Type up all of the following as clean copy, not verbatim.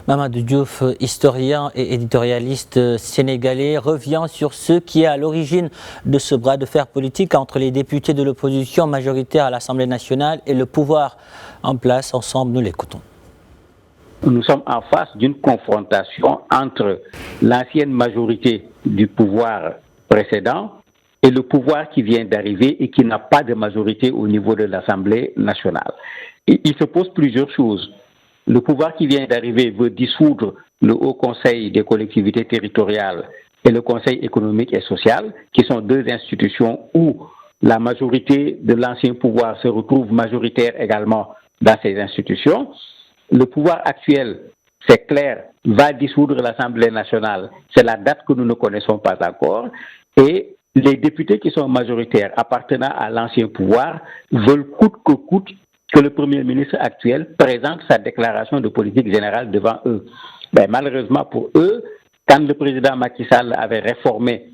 Mamadou Diouf, historien et éditorialiste sénégalais, revient sur ce qui est à l'origine de ce bras de fer politique entre les députés de l'opposition majoritaire à l'Assemblée nationale et le pouvoir en place. Ensemble, nous l'écoutons. Nous sommes en face d'une confrontation entre l'ancienne majorité du pouvoir précédent et le pouvoir qui vient d'arriver et qui n'a pas de majorité au niveau de l'Assemblée nationale. Et il se pose plusieurs choses. Le pouvoir qui vient d'arriver veut dissoudre le Haut Conseil des collectivités territoriales et le Conseil économique et social, qui sont deux institutions où la majorité de l'ancien pouvoir se retrouve majoritaire également dans ces institutions. Le pouvoir actuel, c'est clair, va dissoudre l'Assemblée nationale. C'est la date que nous ne connaissons pas encore. Et les députés qui sont majoritaires appartenant à l'ancien pouvoir veulent coûte que coûte que le Premier ministre actuel présente sa déclaration de politique générale devant eux. Ben, malheureusement pour eux, quand le président Macky Sall avait réformé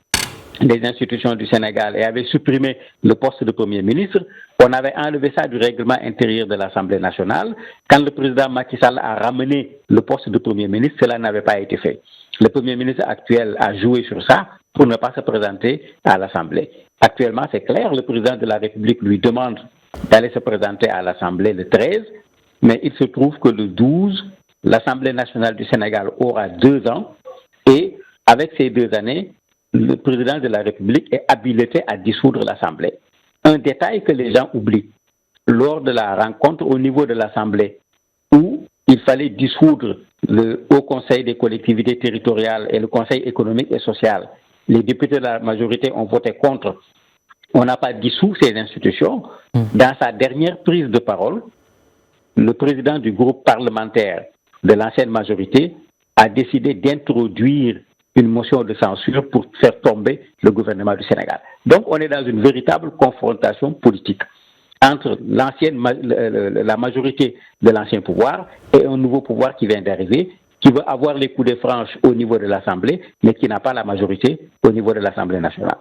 les institutions du Sénégal et avait supprimé le poste de Premier ministre, on avait enlevé ça du règlement intérieur de l'Assemblée nationale. Quand le président Macky Sall a ramené le poste de Premier ministre, cela n'avait pas été fait. Le Premier ministre actuel a joué sur ça pour ne pas se présenter à l'Assemblée. Actuellement, c'est clair, le président de la République lui demande d'aller se présenter à l'Assemblée le 13, mais il se trouve que le 12, l'Assemblée nationale du Sénégal aura 2 ans et avec ces 2 années, le président de la République est habilité à dissoudre l'Assemblée. Un détail que les gens oublient, lors de la rencontre au niveau de l'Assemblée, où il fallait dissoudre le Haut Conseil des collectivités territoriales et le Conseil économique et social, les députés de la majorité ont voté contre. On n'a pas dissous ces institutions. Dans sa dernière prise de parole, le président du groupe parlementaire de l'ancienne majorité a décidé d'introduire une motion de censure pour faire tomber le gouvernement du Sénégal. Donc on est dans une véritable confrontation politique entre la majorité de l'ancien pouvoir et un nouveau pouvoir qui vient d'arriver, qui veut avoir les coups de franche au niveau de l'Assemblée, mais qui n'a pas la majorité au niveau de l'Assemblée nationale.